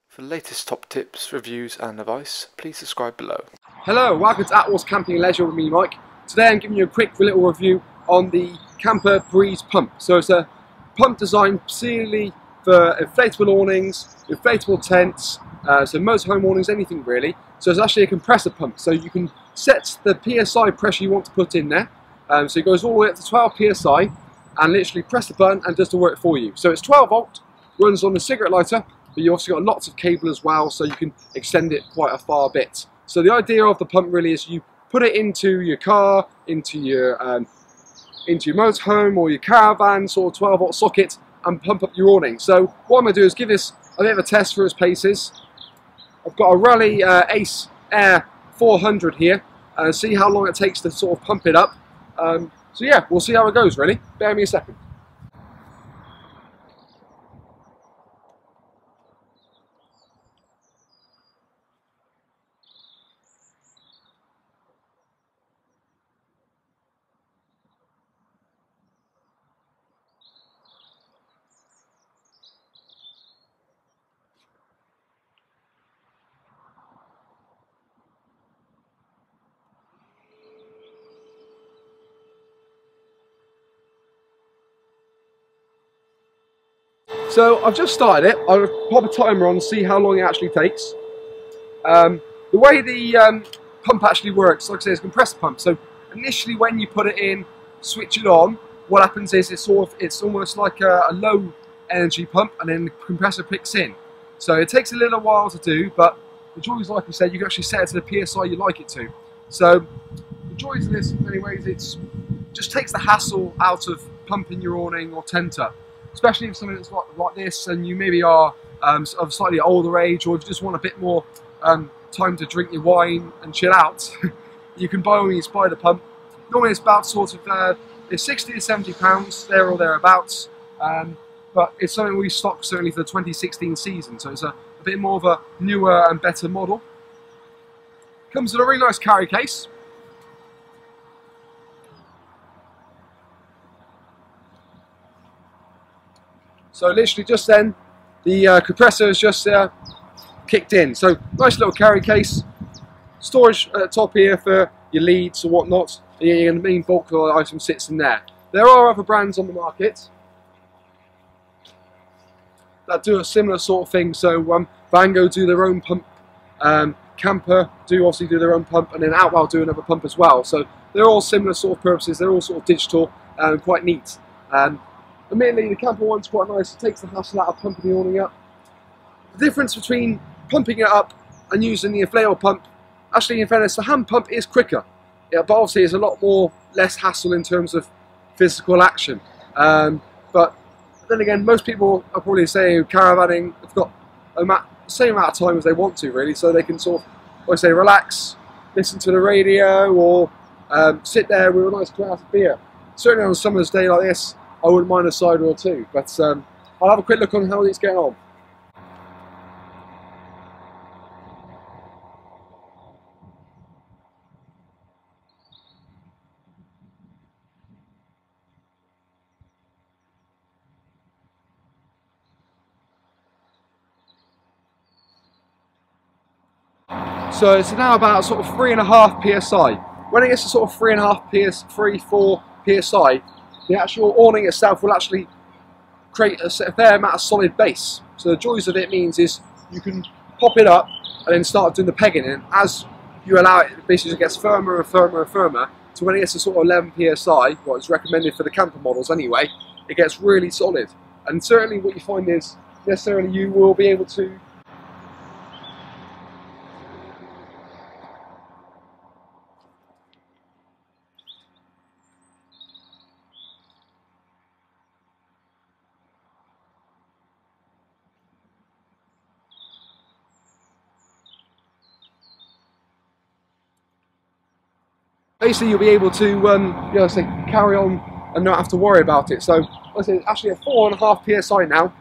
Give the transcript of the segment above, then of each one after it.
For the latest top tips, reviews and advice, please subscribe below. Hello, welcome to Attwoolls Camping and Leisure with me, Mike. Today I'm giving you a quick little review on the Kampa Breeze pump. So it's a pump designed specifically for inflatable awnings, inflatable tents, so motorhome awnings, anything really. So it's actually a compressor pump, so you can set the PSI pressure you want to put in there. So it goes all the way up to 12 PSI and literally press the button and does the work for you. So it's 12 volt, runs on a cigarette lighter, but you've also got lots of cable as well, so you can extend it quite a far bit. So the idea of the pump really is you put it into your car, into your motorhome or your caravan, sort of 12 volt socket, and pump up your awning. So what I'm going to do is give this a bit of a test for its paces. I've got a Raleigh Ace Air 400 here, and see how long it takes to sort of pump it up. So yeah, we'll see how it goes really. Bear me a second. So I've just started it. I'll pop a timer on and see how long it actually takes. The way the pump actually works, like I say, it's a compressor pump. So initially when you put it in, switch it on, what happens is it's almost like a low energy pump, and then the compressor kicks in. So it takes a little while to do, but the joys, like I said, you can actually set it to the PSI you like it to. So the joys of this, anyways, it just takes the hassle out of pumping your awning or tenter. Especially if something that's like this, and you maybe are of slightly older age, or if you just want a bit more time to drink your wine and chill out, you can by all means buy the pump. Normally it's about sort of it's 60 to 70 pounds, there or thereabouts, but it's something we stock certainly for the 2016 season, so it's a bit more of a newer and better model. Comes with a really nice carry case. So literally just then, the compressor has just kicked in. So nice little carry case, storage at the top here for your leads or whatnot. And the main bulk of the item sits in there. There are other brands on the market that do a similar sort of thing. So Vango do their own pump, Kampa do obviously do their own pump, and then Attwoolls do another pump as well. So they're all similar sort of purposes. They're all sort of digital and quite neat. Admittedly, the Kampa one's quite nice. It takes the hassle out of pumping the awning up. The difference between pumping it up and using the inflatable pump, actually in fairness, the hand pump is quicker. Yeah, but obviously it's a lot less hassle in terms of physical action. But then again, most people are probably saying caravanning have got the same amount of time as they want to really, so they can sort of, like I say, relax, listen to the radio, or sit there with a nice glass of beer. Certainly on a summer's day like this, I wouldn't mind a cider or two, but I'll have a quick look on how it's getting on. So it's now about sort of 3.5 PSI. When it gets to sort of 4 PSI, the actual awning itself will actually create a fair amount of solid base. So the joys of it means is you can pop it up and then start doing the pegging, and as you allow it, basically it gets firmer and firmer and firmer, so when it gets to sort of 11 PSI, what is recommended for the Kampa models anyway, it gets really solid. And certainly what you find is, necessarily you will be able to basically you'll be able to say, carry on and not have to worry about it. So like I say, it's actually a 4.5 PSI now,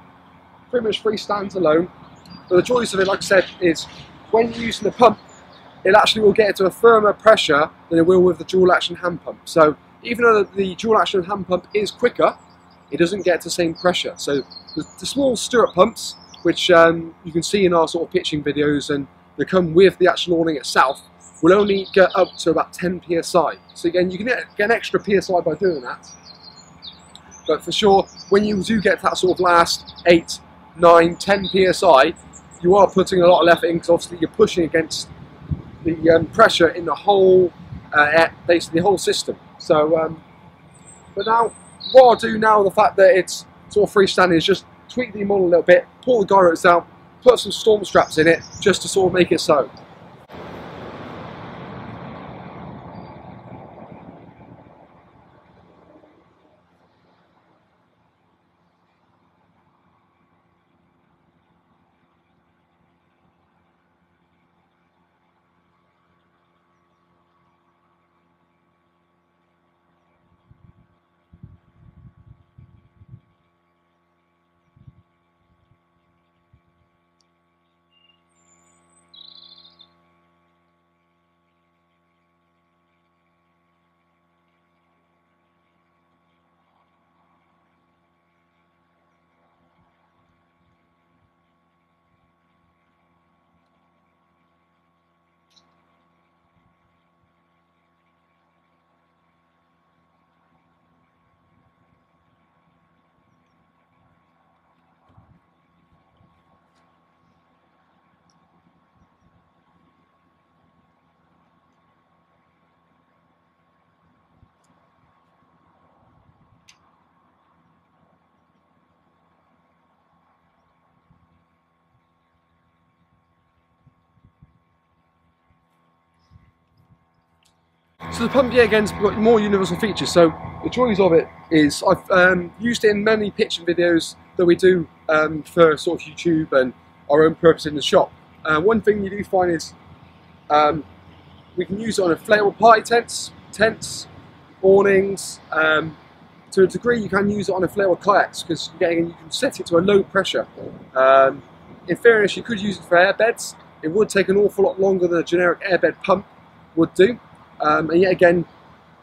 pretty much free stands alone. But the joys of it, like I said, is when you're using the pump, it actually will get it to a firmer pressure than it will with the dual action hand pump. So even though the dual action hand pump is quicker, it doesn't get to the same pressure. So the small stirrup pumps which you can see in our sort of pitching videos, and they come with the actual awning itself, will only get up to about 10 psi. So again, you can get an extra psi by doing that. But for sure, when you do get that sort of last 8, 9, 10 psi, you are putting a lot of effort in, because obviously you're pushing against the pressure in the whole, basically the whole system. So, but now, what I'll do now, the fact that it's sort of freestanding, is just tweak the model a little bit, pull the guy ropes out, put some storm straps in it, just to sort of make it so. So the pump, yeah, again's got more universal features. So the joys of it is, I've used it in many pitching videos that we do for sort of YouTube and our own purpose in the shop. One thing you do find is we can use it on inflatable party tents, awnings. To a degree, you can use it on inflatable kayaks, because you can set it to a low pressure. In fairness, you could use it for airbeds. It would take an awful lot longer than a generic airbed pump would do. And yet again,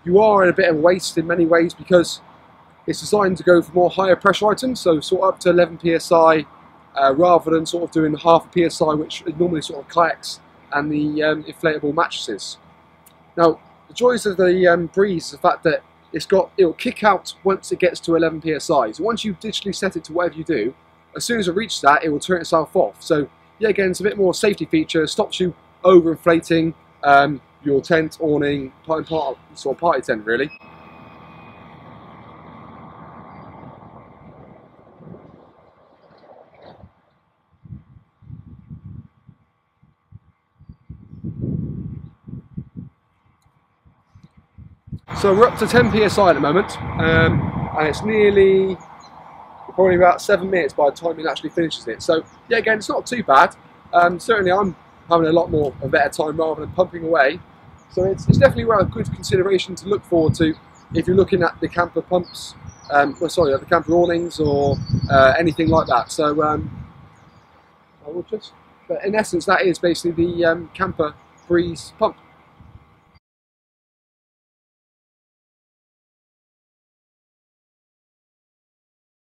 you are in a bit of a waste in many ways, because it's designed to go for more higher pressure items, so sort of up to 11 psi, rather than sort of doing half a psi, which is normally sort of kayaks and the inflatable mattresses. Now, the joys of the Breeze is the fact that it'll kick out once it gets to 11 psi. So once you digitally set it to whatever you do, as soon as it reaches that, it will turn itself off. So yeah, again, it's a bit more safety feature, stops you over-inflating your tent, awning, sort of party tent, really. So we're up to 10 psi at the moment, and it's nearly probably about 7 minutes by the time it actually finishes it. So yeah, again, it's not too bad. Certainly I'm having a better time rather than pumping away. So it's definitely a good consideration to look forward to if you're looking at the camper pumps, the camper awnings or anything like that. So but in essence, that is basically the Kampa Breeze pump.